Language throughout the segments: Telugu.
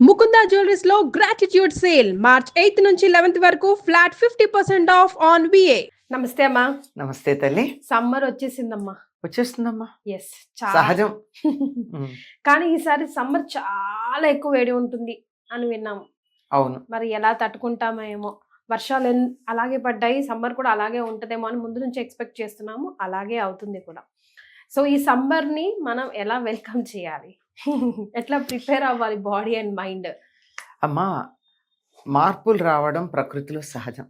ముకుందా జ్యువెలరీస్ లో గ్రాటిట్యూడ్ సేల్ మార్చ్ 8th నుంచి 11th వరకు ఫ్లాట్ 50% ఆఫ్ ఆన్ విఏ. నమస్తే అమ్మా. నమస్తే తల్లి. సమ్మర్ వచ్చేసిందమ్మా. వచ్చేస్తుందమ్మా, ఎస్ సహజం. కానీ ఈసారి సమ్మర్ చాలా ఎక్కువ వేడి ఉంటుంది అని విన్నాము. అవును, మరి ఎలా తట్టుకుంటామో ఏమో. వర్షాలు అలాగే పడ్డాయి, సమ్మర్ కూడా అలాగే ఉంటదేమో అని ముందు నుంచి ఎక్స్పెక్ట్ చేస్తున్నాము. అలాగే అవుతుంది కూడా. సో ఈ సమ్మర్ ని మనం ఎలా వెల్కమ్ చేయాలి, ఎట్లా ప్రిపేర్ అవ్వాలి బాడీ అండ్ మైండ్? అమ్మా, మార్పులు రావడం ప్రకృతిలో సహజం.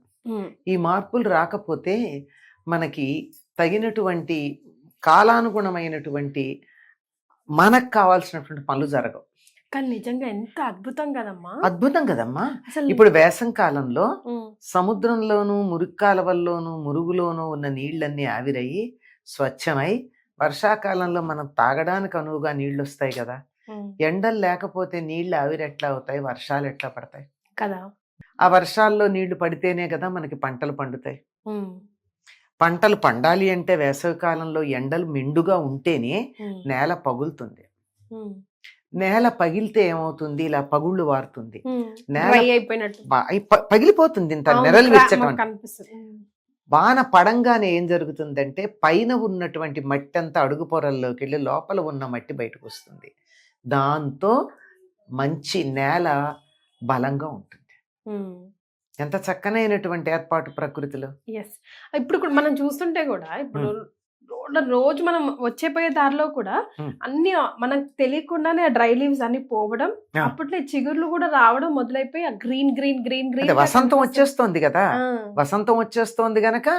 ఈ మార్పులు రాకపోతే మనకి తగినటువంటి కాలానుగుణమైనటువంటి మనకు కావాల్సినటువంటి పనులు జరగవు. కానీ నిజంగా ఎంత అద్భుతం కదమ్మా. అద్భుతం కదమ్మా. ఇప్పుడు వేసవి కాలంలో సముద్రంలోను మురుగు కాలువల్లోను మురుగులోను ఉన్న నీళ్ళన్నీ ఆవిరయ్యి స్వచ్ఛమై వర్షాకాలంలో మనం తాగడానికి అనువుగా నీళ్లు వస్తాయి కదా. ఎండలు లేకపోతే నీళ్లు ఆవిరి ఎట్లా అవుతాయి, వర్షాలు ఎట్లా పడతాయి కదా. ఆ వర్షాల్లో నీళ్లు పడితేనే కదా మనకి పంటలు పండుతాయి. పంటలు పండాలి అంటే వేసవి కాలంలో ఎండలు మెండుగా ఉంటేనే నేల పగులుతుంది. నేల పగిలితే ఏమవుతుంది, ఇలా పగుళ్ళు వారుతుంది, నేల పగిలిపోతుంది. ఇంత నెరలు వెచ్చటం వాన పడంగానే ఏం జరుగుతుందంటే పైన ఉన్నటువంటి మట్టి అంతా అడుగు పొరల్లోకి వెళ్ళి లోపల ఉన్న మట్టి బయటకు వస్తుంది. దాంతో మంచి నేల బలంగా ఉంటుంది. ఎంత చక్కనైనటువంటి ఏర్పాటు ప్రకృతిలో. ఎస్, ఇప్పుడు మనం చూస్తుంటే కూడా ఇప్పుడు రోజు మనం వచ్చేపోయే దారిలో కూడా అన్ని మనకు తెలియకుండానే డ్రై లీవ్స్ అన్ని పోవడం, అప్పట్లో చిగుర్లు కూడా రావడం మొదలైపోయి గ్రీన్ గ్రీన్ గ్రీన్ గ్రీన్ వసంతం వచ్చేస్తోంది కదా. వసంతం వచ్చేస్తోంది గనక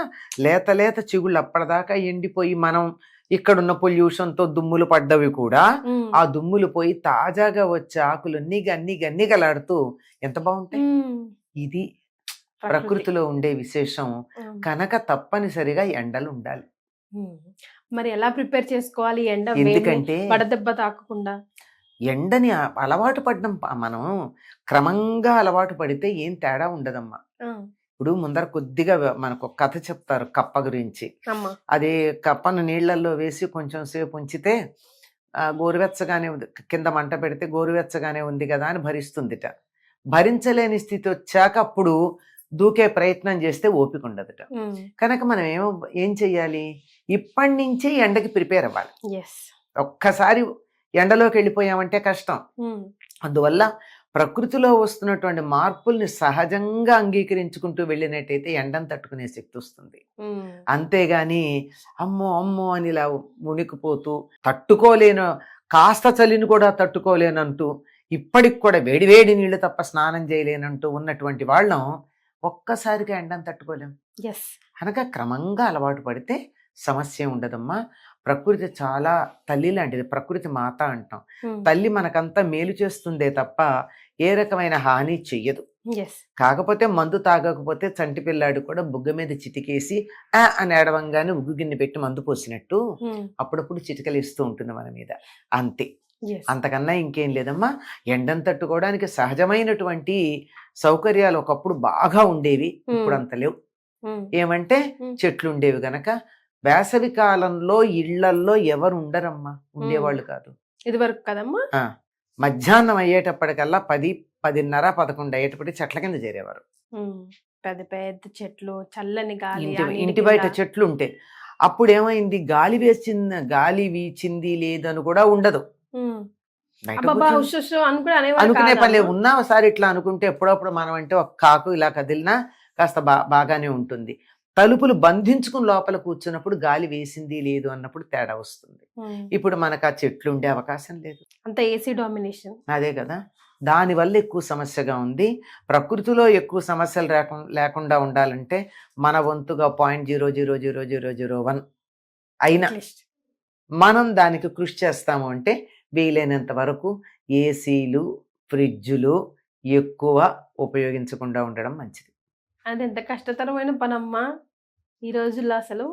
లేత లేత చిగుళ్ళు అప్పటిదాకా ఎండిపోయి మనం ఇక్కడున్న పొల్యూషన్ తో దుమ్ములు పడ్డవి కూడా ఆ దుమ్ములు పోయి తాజాగా వచ్చే ఆకులు నిగలాడుతూ ఎంత బాగుంటాయి. ఇది ప్రకృతిలో ఉండే విశేషం కనుక తప్పనిసరిగా ఎండలు ఉండాలి. మరి ఎలా ప్రిపేర్ చేసుకోవాలి ఎండ, ఎందుకంటే వడదెబ్బ తాకకుండా? ఎండని అలవాటు పడడం, మనం క్రమంగా అలవాటు పడితే ఏం తేడా ఉండదమ్మా. ఇప్పుడు ముందర కొద్దిగా మనకు ఒక కథ చెప్తారు కప్ప గురించి. అదే కప్పను నీళ్లలో వేసి కొంచెం సేపు ఉంచితే గోరువెచ్చగానే ఉంది, కింద మంట పెడితే గోరువెచ్చగానే ఉంది కదా అని భరిస్తుందిట. భరించలేని స్థితి వచ్చాక అప్పుడు దూకే ప్రయత్నం చేస్తే ఓపిక ఉండదుట. కనుక మనం ఏం చెయ్యాలి, ఇప్పటి నుంచే ఎండకి ప్రిపేర్ అవ్వాలి. ఒక్కసారి ఎండలోకి వెళ్ళిపోయామంటే కష్టం. అందువల్ల ప్రకృతిలో వస్తున్నటువంటి మార్పుల్ని సహజంగా అంగీకరించుకుంటూ వెళ్ళినట్టయితే ఎండను తట్టుకునే శక్తి వస్తుంది. అంతేగాని అమ్మో అమ్మో అని ఇలా మునికిపోతూ తట్టుకోలేను, కాస్త చలిని కూడా తట్టుకోలేనంటూ ఇప్పటికి కూడా వేడివేడి నీళ్లు తప్ప స్నానం చేయలేనంటూ ఉన్నటువంటి వాళ్ళం ఒక్కసారిగా ఎండను తట్టుకోలేం. కనుక క్రమంగా అలవాటు పడితే సమస్య ఉండదమ్మా. ప్రకృతి చాలా తల్లి లాంటిది, ప్రకృతి మాత అంటాం. తల్లి మనకంతా మేలు చేస్తుందే తప్ప ఏ రకమైన హాని చెయ్యదు. కాకపోతే మందు తాగకపోతే చంటి పిల్లాడు కూడా బుగ్గ మీద చిటికేసి అని ఏడవంగానే ఉగ్గు గిన్నె పెట్టి మందు పోసినట్టు అప్పుడప్పుడు చిటికలు ఇస్తూ ఉంటుంది మన మీద, అంతే. అంతకన్నా ఇంకేం లేదమ్మా. ఎండను తట్టుకోవడానికి సహజమైనటువంటి సౌకర్యాలు ఒకప్పుడు బాగా ఉండేవి, ఇప్పుడు అంత లేవు. ఏమంటే చెట్లు ఉండేవి గనక వేసవి కాలంలో ఇళ్లల్లో ఎవరు ఉండరమ్మా, ఉండేవాళ్ళు కాదు. ఇది వరకు కదమ్మా. మధ్యాహ్నం అయ్యేటప్పటికల్లా 10, 10:30, 11 అయ్యేటప్పటికి చెట్ల కింద చేరేవారు. పెద్ద పెద్ద చెట్లు, చల్లని గాలి, ఇంటి బయట చెట్లు ఉంటే అప్పుడు ఏమైంది, గాలి వీచింది లేదని కూడా ఉండదు. అనుకునే పని ఉన్నా ఒకసారి ఇట్లా అనుకుంటే ఎప్పుడప్పుడు మనం అంటే ఒక కాకు ఇలా కదిలినా కాస్త బాగానే ఉంటుంది. తలుపులు బంధించుకుని లోపల కూర్చున్నప్పుడు గాలి వేసింది లేదు అన్నప్పుడు తేడా వస్తుంది. ఇప్పుడు మనకు ఆ చెట్లు ఉండే అవకాశం లేదు, అంత ఏసీ డామినేషన్. అదే కదా, దానివల్ల ఎక్కువ సమస్యగా ఉంది. ప్రకృతిలో ఎక్కువ సమస్యలు లేకుండా ఉండాలంటే మన వంతుగా 0.000001 అయినా మనం దానికి కృషి చేస్తాము. అంటే వీలైనంత వరకు ఏసీలు, ఫ్రిడ్జులు ఎక్కువ ఉపయోగించకుండా ఉండడం మంచిది. అది ఎంత కష్టతరమైన పనమ్మా ఈ రోజుల్లో అసలు.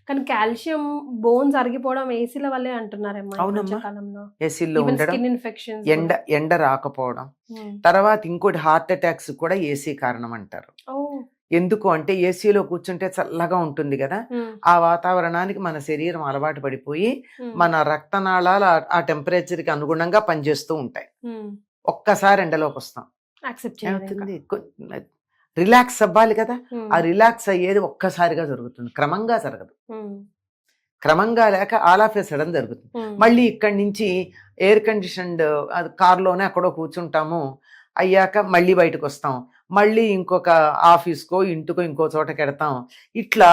కానీ కాల్షియం బోన్స్ అరిగిపోవడం ఏసీల వల్లే అంటున్నారమ్మా. అవునమ్మా, ఏసీల్లో ఉండడం, ఇన్ఫెక్షన్స్, ఎండ రాకపోవడం, తర్వాత ఇంకోటి హార్ట్ అటాక్స్ కూడా ఏసీ కారణం అంటారు. ఎందుకు అంటే ఏసీలో కూర్చుంటే చల్లగా ఉంటుంది కదా, ఆ వాతావరణానికి మన శరీరం అలవాటు పడిపోయి మన రక్తనాళాలు ఆ టెంపరేచర్కి అనుగుణంగా పనిచేస్తూ ఉంటాయి. ఒక్కసారి ఎండలోకి వస్తాం, యాక్సెప్ట్ చేయాలి ఇంకా. ఏమవుతుంది, రిలాక్స్ అవ్వాలి కదా, ఉమ్, ఆ రిలాక్స్ అయ్యేది ఒక్కసారిగా జరుగుతుంది, క్రమంగా జరగదు. ఉమ్, క్రమంగా లేక ఆల్ ఆఫ్ ఏ సడన్ జరుగుతుంది. ఉమ్, మళ్ళీ ఇక్కడి నుంచి ఎయిర్ కండిషన్డ్ కార్లోనే అక్కడో కూర్చుంటాము, అయ్యాక మళ్ళీ బయటకు వస్తాం, మళ్ళీ ఇంకొక ఆఫీస్కో ఇంటికో ఇంకో చోటకి వెడతాం. ఇట్లా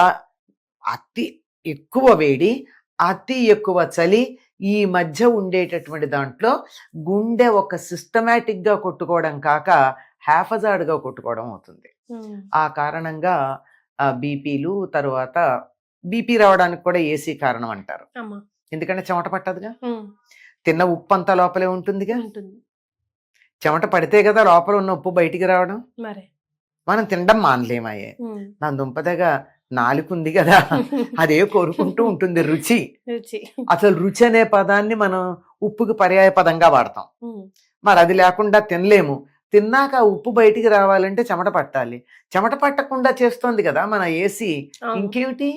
అతి ఎక్కువ వేడి, అతి ఎక్కువ చలి, ఈ మధ్య ఉండేటటువంటి దాంట్లో గుండె ఒక సిస్టమేటిక్గా కొట్టుకోవడం కాక హ్యాఫజార్డ్గా కొట్టుకోవడం అవుతుంది. ఉమ్, ఆ కారణంగా బీపీలు, తర్వాత బీపీ రావడానికి కూడా ఏసీ కారణం అంటారు. అమ్మా, ఎందుకంటే చెమట పట్టదుగా, ఉమ్, తిన్న ఉప్పు అంతా లోపలే ఉంటుందిగా, ఉంటుంది చెమట పడితే కదా లోపల ఉన్న ఉప్పు బయటికి రావడం. మరి. మనం తినడం మానలేమయ్యే, ఉమ్, నా దుంపదగా నాలుగుంది కదా, అదే కోరుకుంటూ ఉంటుంది రుచి. రుచి. అసలు రుచి అనే పదాన్ని మనం ఉప్పుకి పర్యాయ పదంగా వాడతాం. ఉమ్, మరి అది లేకుండా తినలేము. తిన్నాక ఆ ఉప్పు బయటికి రావాలంటే చెమట పట్టాలి, చెమట పట్టకుండా చేస్తోంది కదా మన ఏసీ, అవును. ఇంకేమిటి.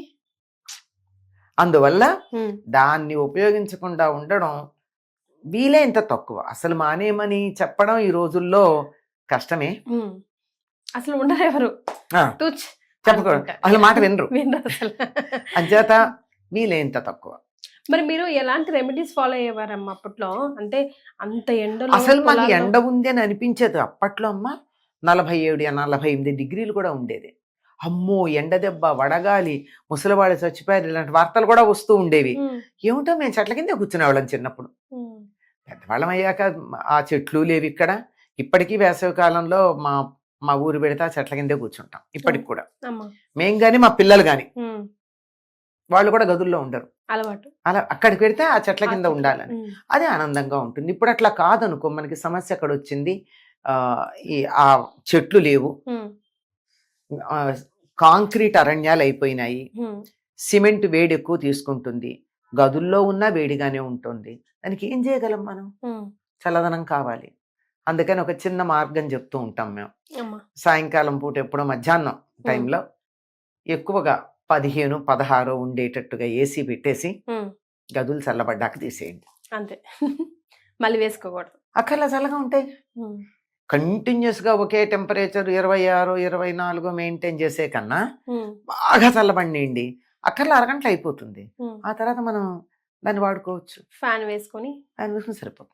అందువల్ల ఉమ్, దాన్ని ఉపయోగించకుండా ఉండడం వీలైనంత తక్కువ. అసలు మానేమని చెప్పడం ఈ రోజుల్లో కష్టమే. ఉమ్. అసలు ఉండరు ఎవరు, ఆ, తుచ్ చెప్పకూడదు, అనుకుంటా. అసలు మాట వినరు. వినరు అసలు. అంచేత వీలైనంత తక్కువ. మరి మీరు ఎలాంటి రెమెడీస్ ఫాలో అయ్యేవారమ్మా అప్పట్లో? అంటే అంత ఎండలో అసలు మాకు పొలాల్లో- ఎండ ఉంది అని అనిపించేది అప్పట్లో అమ్మ. 47 48 డిగ్రీలు కూడా ఉండేది. అమ్మో ఎండ దెబ్బ, వడగాలి, ముసలివాళ్ళు చచ్చిపోయారు, ఇలాంటి వార్తలు కూడా వస్తూ ఉండేవి. ఉమ్, ఏమిటో మేము చెట్ల కిందే కూర్చునేవాళ్ళం చిన్నప్పుడు. ఉమ్, పెద్దవాళ్ళం అయ్యాక ఆ చెట్లు లేవు ఇక్కడ. ఇప్పటికీ వేసవి కాలంలో మా మా ఊరు పెడితే ఆ చెట్ల కిందే కూర్చుంటాం ఇప్పటికి కూడా. అమ్మా, మేం కానీ మా పిల్లలు కానీ, ఉమ్, వాళ్ళు కూడా గదుల్లో ఉండరు. అలవాటు. అలా అక్కడికి పెడితే ఆ చెట్ల కింద ఉండాలని, ఉమ్, అదే ఆనందంగా ఉంటుంది. ఇప్పుడు అట్లా కాదనుకో, మనకి సమస్య ఎక్కడ వచ్చింది, ఆ చెట్లు లేవు, ఉమ్, ఆ, కాంక్రీట్ అరణ్యాలు అయిపోయినాయి, ఉమ్, సిమెంట్ వేడి ఎక్కువ తీసుకుంటుంది, గదుల్లో ఉన్నా వేడిగానే ఉంటుంది. దానికి ఏం చేయగలం మనం, ఉమ్, చల్లదనం కావాలి. అందుకని ఒక చిన్న మార్గం చెప్తూ ఉంటాం మేము. అమ్మా, సాయంకాలం పూట ఎప్పుడో మధ్యాహ్నం టైంలో ఎక్కువగా 15 16 ఉండేటట్టుగా ఏసీ పెట్టేసి ఉమ్, గదులు చల్లబడ్డాక తీసేయండి. అంతే. మళ్ళీ వేసుకోకూడదు. అక్కర్లా, చల్లగా ఉంటాయి. ఉమ్, కంటిన్యూస్గా ఒకే టెంపరేచర్ 26 24 మెయింటైన్ చేసే కన్నా ఉమ్, బాగా చల్లబడినండి, అక్కర్లా అరగంటలు అయిపోతుంది. ఉమ్. ఆ తర్వాత మనం దాన్ని వాడుకోవచ్చు, ఫ్యాన్ వేసుకొని. దాని కోసం సరిపోతుంది.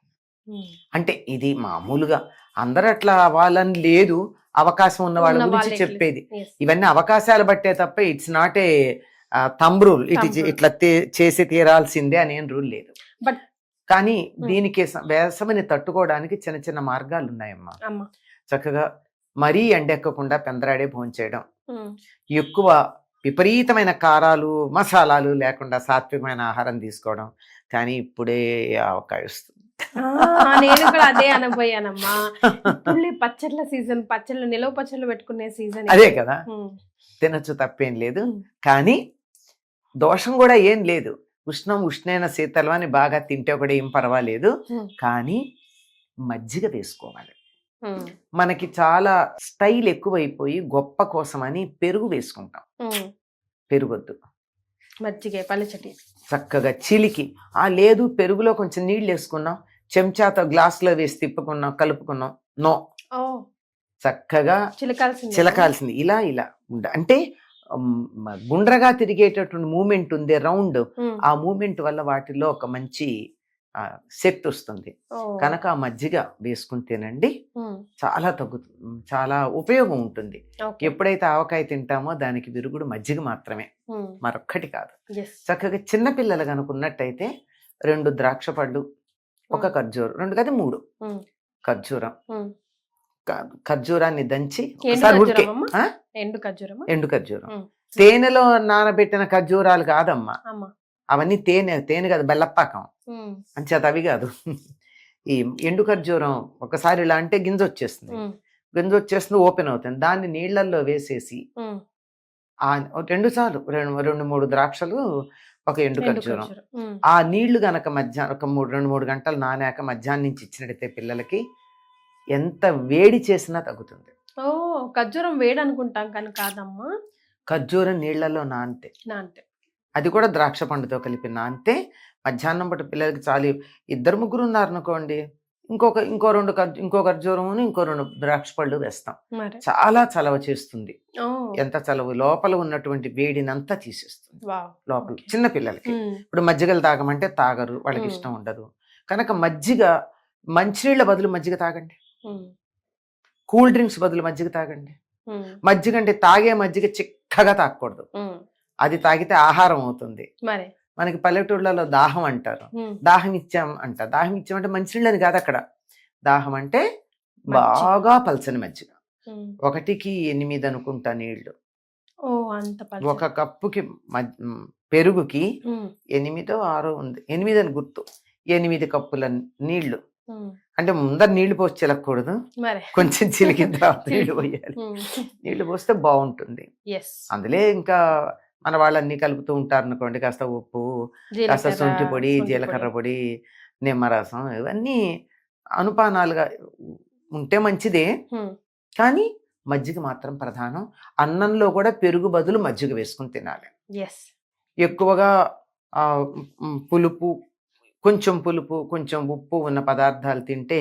ఉమ్, అంటే ఇది మామూలుగా అందరూ అట్లా అవ్వాలని లేదు, అవకాశం ఉన్న వాళ్ళ ఉన్న గురించి వాళ్ళే చెప్పేది. yes. ఇవన్నీ అవకాశాలు బట్టే తప్ప it's not a thumb rule, Thumb rule. ఇట్లా చేసి తీరాల్సిందే అనేం రూల్ లేదు. But- కానీ దీనికి వేసవిని తట్టుకోవడానికి చిన్న చిన్న మార్గాలు ఉన్నాయమ్మా. అమ్మా, చక్కగా మరీ ఎండెక్కకుండా పెందరాడే భోంచేయడం, ఉమ్, ఎక్కువ విపరీతమైన కారాలు మసాలాలు లేకుండా సాత్వికమైన ఆహారం తీసుకోవడం. కానీ ఇప్పుడే అవకాశం వస్తుంది. నేను కూడా అదే అనబోయానమ్మా. ఇప్పుడు పచ్చళ్ళ సీజన్, పచ్చళ్ళు నిలవ పచ్చళ్ళు పెట్టుకునే సీజన్. అదే కదా, తినచ్చు, తప్పేం లేదు. కానీ దోషం కూడా ఏం లేదు, ఉష్ణైన శీతలం అని బాగా తింటే కూడా ఏం పర్వాలేదు. కానీ మజ్జిగ వేసుకోవాలి. మనకి చాలా స్టైల్ ఎక్కువైపోయి గొప్ప కోసమని పెరుగు వేసుకుంటాం. పెరుగొద్దు, మజ్జిగ పల్లచటి చక్కగా చిలికి. లేదు పెరుగులో కొంచెం నీళ్ళు వేసుకున్నాం, చెంచాతో గ్లాసులో వేసి తిప్పుకున్నాం, కలుపుకున్నాం, నో, చక్కగా చిలకాల్సింది. ఇలా ఇలా అంటే గుండ్రగా తిరిగేటటువంటి మూమెంట్ ఉంది రౌండ్, ఆ మూమెంట్ వల్ల వాటిలో ఒక మంచి శక్తి వస్తుంది. కనుక ఆ మజ్జిగ వేసుకుని తినండి, చాలా తగ్గుతుంది, చాలా ఉపయోగం ఉంటుంది. ఎప్పుడైతే ఆవకాయ తింటామో దానికి విరుగుడు మజ్జిగ మాత్రమే, మరొక్కటి కాదు. చక్కగా చిన్నపిల్లలు కనుకున్నట్టయితే 2 ద్రాక్ష పళ్ళు, 1 ఖర్జూరం, 2 కాదు 3 ఖర్జూరం, ఖర్జూరాన్ని దంచి ఎండు ఖర్జూరం, తేనెలో నానబెట్టిన ఖర్జూరాలు కాదమ్మా, అవన్నీ తేనె కాదు, బెల్లపాకం అంచేత అవి కాదు. ఈ ఎండు ఖర్జూరం ఒకసారి ఇలా అంటే గింజ వచ్చేస్తుంది, ఓపెన్ అవుతుంది, దాన్ని నీళ్లలో వేసేసి 2 చాలు, 2-3 ద్రాక్షలు, 1 ఎండు ఖర్జూరం, ఆ నీళ్లు గనక మధ్యాహ్నం ఒక 2-3 గంటలు నానాక మధ్యాహ్నం నుంచి ఇచ్చినట్టయితే పిల్లలకి ఎంత వేడి చేసినా తగ్గుతుంది. ఖర్జూరం వేడి అనుకుంటాం కానీ కాదమ్మా, ఖర్జూరం నీళ్లలో నానితే, అది కూడా ద్రాక్ష పండుతో కలిపి నానితే మధ్యాహ్నం పూట పిల్లలకి చాలు. 2-3 ఉన్నారనుకోండి, ఇంకో ఇంకో ఖర్జూరమును ఇంకో 2 ద్రాక్ష పళ్ళు వేస్తాం. మరి చాలా చలవ చేస్తుంది. ఓ ఎంత చలవ, లోపల ఉన్నటువంటి వేడినంతా తీసేస్తుంది వావ్ లోపల. ఓకే చిన్న పిల్లలకి ఇప్పుడు మజ్జిగలు తాగమంటే తాగరు, వాళ్ళకి ఇష్టం ఉండదు కనుక మజ్జిగ, మంచినీళ్ళ బదులు మజ్జిగ తాగండి, కూల్ డ్రింక్స్ బదులు మజ్జిగ తాగండి. మజ్జిగ అంటే తాగే మజ్జిగ చిక్కగా తాగకూడదు, అది తాగితే ఆహారం అవుతుంది. మరి మనకి పల్లెటూళ్ళలో దాహం అంటారు, దాహం ఇచ్చాం అంట. దాహం ఇచ్చామంటే మంచినీళ్ళని కాదు అక్కడ, దాహం అంటే బాగా పల్చని మజ్జిగ, 1కి 8 అనుకుంటా నీళ్లు. ఓ అంత ఒక కప్పుకి పెరుగుకి 8 6 ఉంది, 8 అని గుర్తు, 8 కప్పుల నీళ్లు. అంటే ముందర నీళ్లు పోసి చిలకూడదు, కొంచెం చిలికిన తర్వాత నీళ్లు పోయాలి. నీళ్లు పోస్తే బాగుంటుంది. అందులో ఇంకా మన వాళ్ళన్నీ కలుపుతూ ఉంటారు అనుకోండి, కాస్త ఉప్పు, కాస్త శొంఠి పొడి, జీలకర్ర పొడి, నిమ్మరసం, ఇవన్నీ అనుపానాలుగా ఉంటే మంచిదే. కానీ మజ్జిగ మాత్రం ప్రధానం. అన్నంలో కూడా పెరుగు బదులు మజ్జిగ వేసుకుని తినాలి. ఎక్కువగా పులుపు, కొంచెం పులుపు, కొంచెం ఉప్పు ఉన్న పదార్థాలు తింటే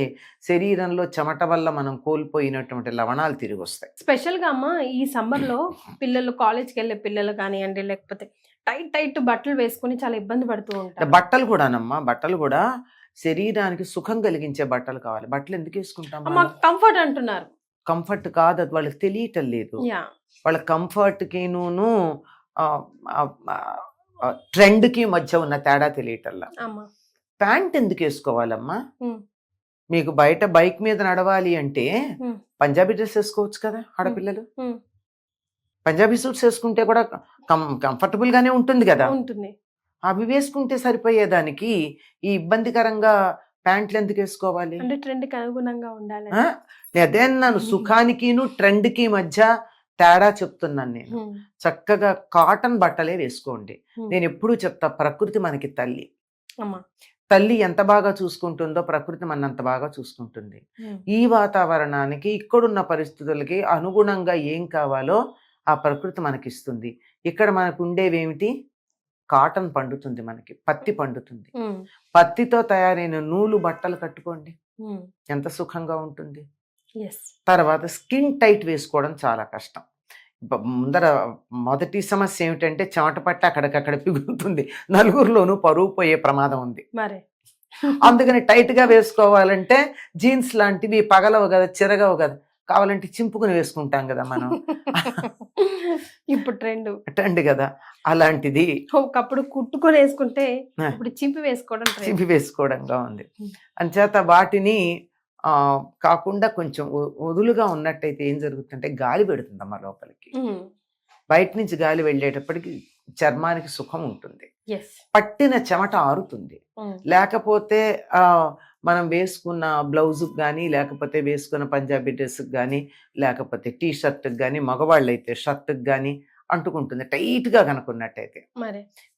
శరీరంలో చెమట వల్ల మనం కోల్పోయినటువంటి లవణాలు తిరిగి వస్తాయి. స్పెషల్గా అమ్మ ఈ సమ్మర్లో పిల్లలు, కాలేజ్కి వెళ్ళే పిల్లలు కానివ్వండి, లేకపోతే టైట్ బట్టలు వేసుకుని చాలా ఇబ్బంది పడుతూ ఉంటారు. బట్టలు కూడానమ్మా, బట్టలు కూడా శరీరానికి సుఖం కలిగించే బట్టలు కావాలి. బట్టలు ఎందుకు వేసుకుంటాం? కంఫర్ట్ అంటున్నారు. కంఫర్ట్ కాదు, అది వాళ్ళకి తెలియటం లేదు. వాళ్ళ కంఫర్ట్కిను ట్రెండ్కి మధ్య ఉన్న తేడా తెలియటల్లా. ప్యాంట్ ఎందుకు వేసుకోవాలమ్మా? మీకు బయట బైక్ మీద నడవాలి అంటే పంజాబీ డ్రెస్ వేసుకోవచ్చు కదా ఆడపిల్లలు. పంజాబీ సూట్స్ వేసుకుంటే కూడా కంఫర్టబుల్ గానే ఉంటుంది కదా, అవి వేసుకుంటే సరిపోయేదానికి ఈ ఇబ్బందికరంగా ప్యాంట్లు ఎందుకు వేసుకోవాలి? ట్రెండ్కి అనుగుణంగా ఉండాలి. అదే నన్ను సుఖానికిను ట్రెండ్కి మధ్య తేడా చెప్తున్నాను నేను. చక్కగా కాటన్ బట్టలే వేసుకోండి. నేను ఎప్పుడూ చెప్తా, ప్రకృతి మనకి తల్లి. తల్లి ఎంత బాగా చూసుకుంటుందో ప్రకృతి మన అంత బాగా చూసుకుంటుంది. ఈ వాతావరణానికి, ఇక్కడున్న పరిస్థితులకి అనుగుణంగా ఏం కావాలో ఆ ప్రకృతి మనకిస్తుంది. ఇక్కడ మనకు ఉండేవేమిటి? కాటన్ పండుతుంది, మనకి పత్తి పండుతుంది. పత్తితో తయారైన నూలు బట్టలు కట్టుకోండి, ఎంత సుఖంగా ఉంటుంది. తర్వాత స్కిన్ టైట్ వేసుకోవడం చాలా కష్టం. ముందర మొదటి సమస్య ఏమిటంటే చెమట పట్టి అక్కడికక్కడ పిగులుతుంది, నలుగురిలోనూ పరువు పోయే ప్రమాదం ఉంది. అందుకని టైట్ గా వేసుకోవాలంటే జీన్స్ లాంటివి పగలవు కదా, చిరగవు కదా, కావాలంటే చింపుకుని వేసుకుంటాం కదా మనం. ఇప్పుడు ట్రెండ్ కదా, అలాంటిది ఒకప్పుడు కుట్టుకొని వేసుకుంటే ఇప్పుడు చింపి వేసుకోవడంగా ఉంది. అంచేత వాటిని కాకుండా కొంచెం వదులుగా ఉన్నట్టయితే ఏం జరుగుతుందంటే గాలి పెడుతుందమ్మా లోపలికి. బయట నుంచి గాలి వెళ్ళేటప్పటికి చర్మానికి సుఖం ఉంటుంది, పట్టిన చెమట ఆరుతుంది. లేకపోతే మనం వేసుకున్న బ్లౌజుకి కానీ, లేకపోతే వేసుకున్న పంజాబీ డ్రెస్కి కానీ, లేకపోతే టీ షర్ట్కి కానీ, మగవాళ్ళు అయితే షర్ట్కి కానీ అంటుకుంటుంది. టైట్గా కనుక్కున్నట్టయితే.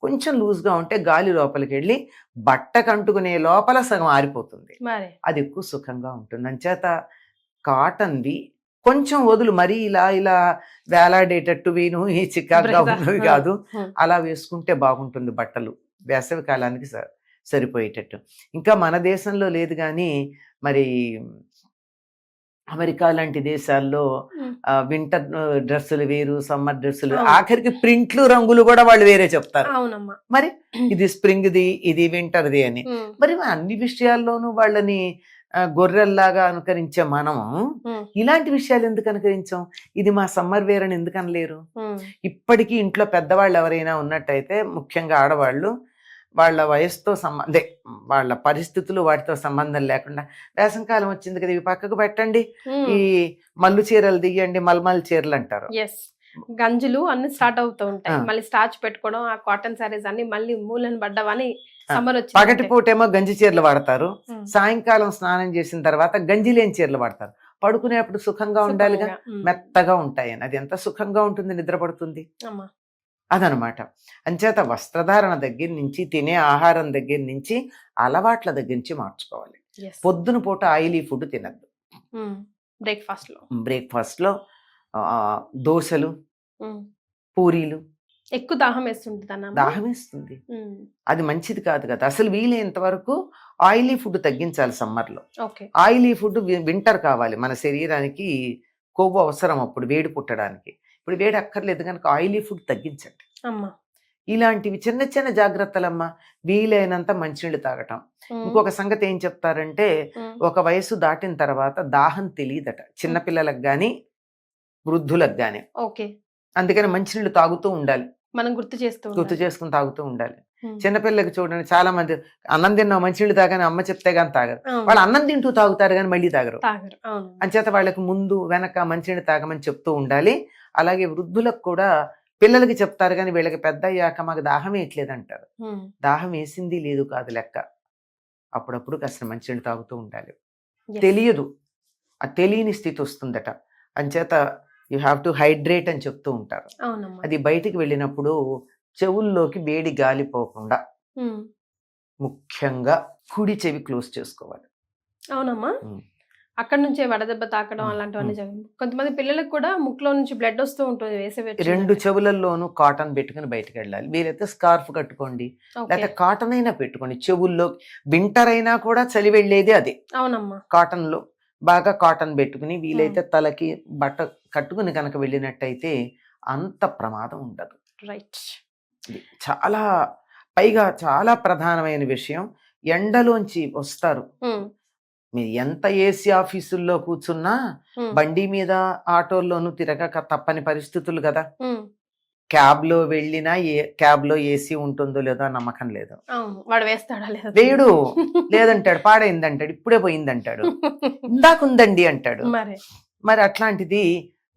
కొంచెం లూజ్గా ఉంటే గాలి లోపలికి వెళ్ళి బట్టకు అంటుకునే లోపల సగం ఆరిపోతుంది, అది ఎక్కువ సుఖంగా ఉంటుంది. అంచేత కాటన్వి కొంచెం వదులు, మరీ ఇలా వేలాడేటట్టు వీను ఈ చికాగా ఉన్నవి కాదు, అలా వేసుకుంటే బాగుంటుంది బట్టలు వేసవి కాలానికి సరిపోయేటట్టు. ఇంకా మన దేశంలో లేదు కానీ మరి అమెరికా లాంటి దేశాల్లో వింటర్ డ్రెస్సులు వేరు, సమ్మర్ డ్రెస్సులు, ఆఖరికి ప్రింట్లు, రంగులు కూడా వాళ్ళు వేరే చెప్తారు. మరి ఇది స్ప్రింగ్ది, ఇది వింటర్ది అని. మరి అన్ని విషయాల్లోనూ వాళ్ళని గొర్రెల్లాగా అనుకరించే మనం ఇలాంటి విషయాలు ఎందుకు అనుకరించాం? ఇది మా సమ్మర్ వేర్ అని ఎందుకు అనలేరు? ఇప్పటికీ ఇంట్లో పెద్దవాళ్ళు ఎవరైనా ఉన్నట్టయితే, ముఖ్యంగా ఆడవాళ్ళు, వాళ్ళ వయసుతో వాళ్ళ పరిస్థితులు వాటితో సంబంధం లేకుండా వేసంకాలం వచ్చింది కదా, ఇవి పక్కకు పెట్టండి, ఈ మల్లు చీరలు దిగండి, మల్మల్ చీరలు అంటారు. గంజులు అన్ని స్టార్ట్ అవుతూ ఉంటాయి, మళ్ళీ స్టార్చ్ పెట్టుకోవడం, ఆ కాటన్ సారీస్ అన్ని మళ్ళీ మూలను పడ్డవని సమ్మర్ వచ్చి. పగటిపూటేమో గంజి చీరలు వాడతారు, సాయంకాలం స్నానం చేసిన తర్వాత గంజి లేని చీరలు వాడతారు. పడుకునేప్పుడు సుఖంగా ఉండాలిగా, మెత్తగా ఉంటాయని. అది ఎంత సుఖంగా ఉంటుంది, నిద్రపడుతుంది అదనమాట. అంచేత వస్త్రధారణ దగ్గర నుంచి, తినే ఆహారం దగ్గర నుంచి, అలవాట్ల దగ్గర నుంచి మార్చుకోవాలి. పొద్దున పూట ఆయిలీ ఫుడ్ తినద్దు. బ్రేక్ఫాస్ట్ లో దోశలు, పూరీలు, ఎక్కువ దాహం వేస్తుంటుంది అన్న. దాహం వేస్తుంది, అది మంచిది కాదు కదా. అసలు వీలైనంత వరకు ఆయిలీ ఫుడ్ తగ్గించాలి సమ్మర్లో. ఓకే. ఆయిలీ ఫుడ్ వింటర్ కావాలి, మన శరీరానికి కొవ్వు అవసరం అప్పుడు వేడి పుట్టడానికి. ఇప్పుడు వేడి అక్కర్లేదు కనుక ఆయిలీ ఫుడ్ తగ్గించండి. అమ్మా. ఇలాంటివి చిన్న చిన్న జాగ్రత్తలమ్మా. వీలైనంత మంచినీళ్ళు తాగటం. ఇంకొక సంగతి ఏం చెప్తారంటే, ఒక వయసు దాటిన తర్వాత దాహం తెలియదట చిన్నపిల్లలకు గాని వృద్ధులకు గాని. ఓకే. అందుకని మంచినీళ్ళు తాగుతూ ఉండాలి, మనం గుర్తు చేసుకుని తాగుతూ ఉండాలి. చిన్నపిల్లలకి చూడండి, చాలా మంది అన్నం తిన్నా మంచినీళ్ళు తాగని అమ్మ చెప్తే గాని తాగరు. వాళ్ళు అన్నం తింటూ తాగుతారు కానీ మళ్ళీ తాగరు. అంచేత వాళ్ళకి ముందు వెనక మంచినీళ్ళు తాగమని చెప్తూ ఉండాలి. అలాగే వృద్ధులకు కూడా పిల్లలకి చెప్తారు కానీ వీళ్ళకి పెద్ద అయ్యాక మాకు దాహం వేయట్లేదు అంటారు. దాహం వేసింది లేదు కాదు లెక్క. అప్పుడప్పుడు కాస్త మంచినీళ్ళు తాగుతూ ఉండాలి. తెలియదు, ఆ తెలియని స్థితి వస్తుందట. అంచేత యూ హ్యావ్ టు హైడ్రేట్ అని చెప్తూ ఉంటారు. అది బయటికి వెళ్ళినప్పుడు చెవుల్లోకి వేడి గాలి పోకుండా ముఖ్యంగా కుడి చెవి క్లోజ్ చేసుకోవాలి. అవునమ్మా. అక్కడ నుంచే వడదెబ్బ తాకడం అలాంటివన్నీ జరిగింది. కొంతమంది పిల్లలకు కూడా ముక్కులో నుంచి బ్లడ్ వస్తూ ఉంటుంది వేసవి. 2 చెవులలోనూ కాటన్ పెట్టుకుని బయటకు వెళ్ళాలి. వీలైతే స్కార్ఫ్ కట్టుకోండి, లేకపోతే కాటన్ అయినా పెట్టుకోండి చెవుల్లో. వింటర్ అయినా కూడా చలి వెళ్ళేది అదే. అవునమ్మా. కాటన్ లో బాగా కాటన్ పెట్టుకుని వీలైతే తలకి బట్ట కట్టుకుని కనుక వెళ్ళినట్టయితే అంత ప్రమాదం ఉండదు. రైట్. చాలా పైగా చాలా ప్రధానమైన విషయం, ఎండలోంచి వస్తారు. మీరు ఎంత ఏసీ ఆఫీసుల్లో కూర్చున్నా బండి మీద ఆటోల్లోనూ తిరగక తప్పని పరిస్థితులు కదా. క్యాబ్ లో వెళ్ళినా క్యాబ్ లో ఏసీ ఉంటుందో లేదో నమ్మకం లేదు. వాడు వేస్తాడా వేయడు, లేదంటాడు, పాడైందంటాడు, ఇప్పుడే పోయిందంటాడు, ఇందాకుందండి అంటాడు. మరి అట్లాంటిది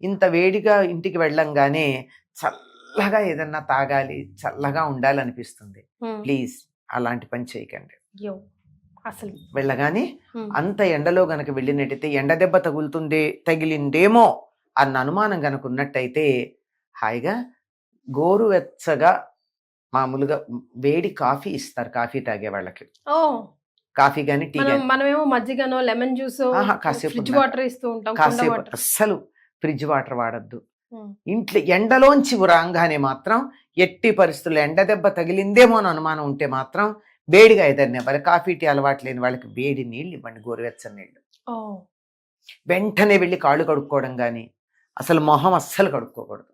ఇంత వేడిగా ఇంటికి వెళ్ళంగానే చల్లగా ఏదన్నా తాగాలి, చల్లగా ఉండాలనిపిస్తుంది. ప్లీజ్ అలాంటి పని చేయకండి. అసలు వెళ్ళగానే అంత ఎండలో గనక వెళ్ళినట్టయితే ఎండ దెబ్బ తగిలిందేమో అన్న అనుమానం గనక ఉన్నట్టయితే హాయిగా గోరువెచ్చగా మామూలుగా వేడి కాఫీ ఇస్తారు కాఫీ తాగే వాళ్ళకి. కాఫీ గానీ టీ గానీ. మనమేమో మజ్జిగనో లెమన్ జ్యూస్ కాసేపు ఫ్రిడ్జ్ వాటర్ ఇస్తూ ఉంటాం. కాసేపు అస్సలు ఫ్రిడ్జ్ వాటర్ వాడద్దు. ఇంట్లో ఎండలోంచి రాగానే మాత్రం ఎట్టి పరిస్థితుల్లో ఎండ దెబ్బ తగిలిందేమో అని అనుమానం ఉంటే మాత్రం వేడిగా ఏదైనా ఇవ్వాలి. కాఫీ టీ అలవాటు లేని వాళ్ళకి వేడి నీళ్ళు ఇవ్వండి, గోరువెచ్చని నీళ్ళు. వెంటనే వెళ్ళి కాళ్ళు కడుక్కోవడం కానీ, అసలు మొహం అస్సలు కడుక్కోకూడదు.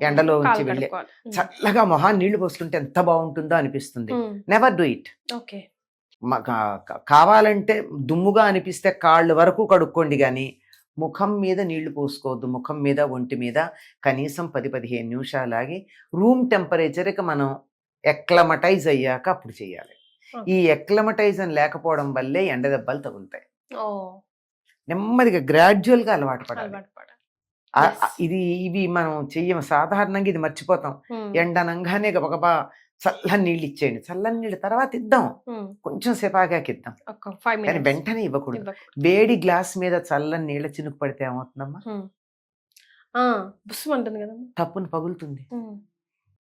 ఎండలో ఉంచి వెళ్ళి చల్లగా మొహాన్ని నీళ్లు పోసుకుంటే ఎంత బాగుంటుందో అనిపిస్తుంది. Never do it. కావాలంటే దుమ్ముగా అనిపిస్తే కాళ్ళు వరకు కడుక్కోండి కానీ ముఖం మీద నీళ్లు పోసుకోవద్దు. ముఖం మీద ఒంటి మీద కనీసం 10-15 నిమిషాలు ఆగి రూమ్ టెంపరేచర్కి మనం ఎక్లమటైజ్ అయ్యాక అప్పుడు చేయాలి. ఈ ఎక్లమటైజన్ లేకపోవడం వల్లే ఎండ దెబ్బలు తగులుతాయి. నెమ్మదిగా గ్రాడ్యువల్ గా అలవాటు పడాలి. ఇవి మనం చెయ్యము, సాధారణంగా ఇది మర్చిపోతాం. ఎండనంగానే గబగబా చల్లని నీళ్ళు ఇచ్చేయండి, చల్లని నీళ్ళు తర్వాత ఇద్దాం, కొంచెం సేపాగాకి ఇద్దాం, కానీ వెంటనే ఇవ్వకూడదు. వేడి గ్లాస్ మీద చల్లని నీళ్ళ చినుకు పడితే ఏమవుతుందమ్మా, తప్పును పగులుతుంది.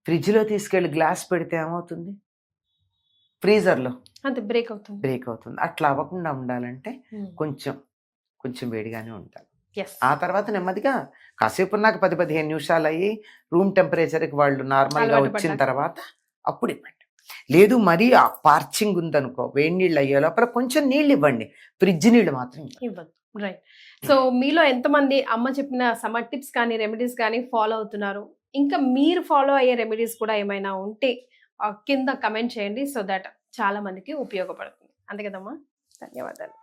ఫ్రిడ్జ్ లో తీసుకెళ్లి గ్లాస్ పెడితే ఏమవుతుంది, ఫ్రీజర్లో బ్రేక్ అవుతుంది. అట్లా అవ్వకుండా ఉండాలంటే కొంచెం వేడిగానే ఉండాలి. ఆ తర్వాత నెమ్మదిగా కాసేపు నాకు 10-15 నిమిషాలు అయ్యి రూమ్ టెంపరేచర్కి వాళ్ళు నార్మల్గా వచ్చిన తర్వాత అప్పుడు ఇవ్వండి. లేదు మరీ ఆ పార్చింగ్ ఉందనుకో, వేడి నీళ్ళు అయ్యే లోపల కొంచెం నీళ్ళు ఇవ్వండి, ఫ్రిడ్జ్ నీళ్ళు మాత్రం ఇవ్వద్దు. రైట్. సో మీలో ఎంతమంది అమ్మ చెప్పిన సమ్మర్ టిప్స్ కానీ రెమెడీస్ కానీ ఫాలో అవుతున్నారు? ఇంకా మీరు ఫాలో అయ్యే రెమెడీస్ కూడా ఏమైనా ఉంటే కింద కమెంట్ చేయండి, సో దట్ చాలా మందికి ఉపయోగపడుతుంది. అంతే కదమ్మా. ధన్యవాదాలు.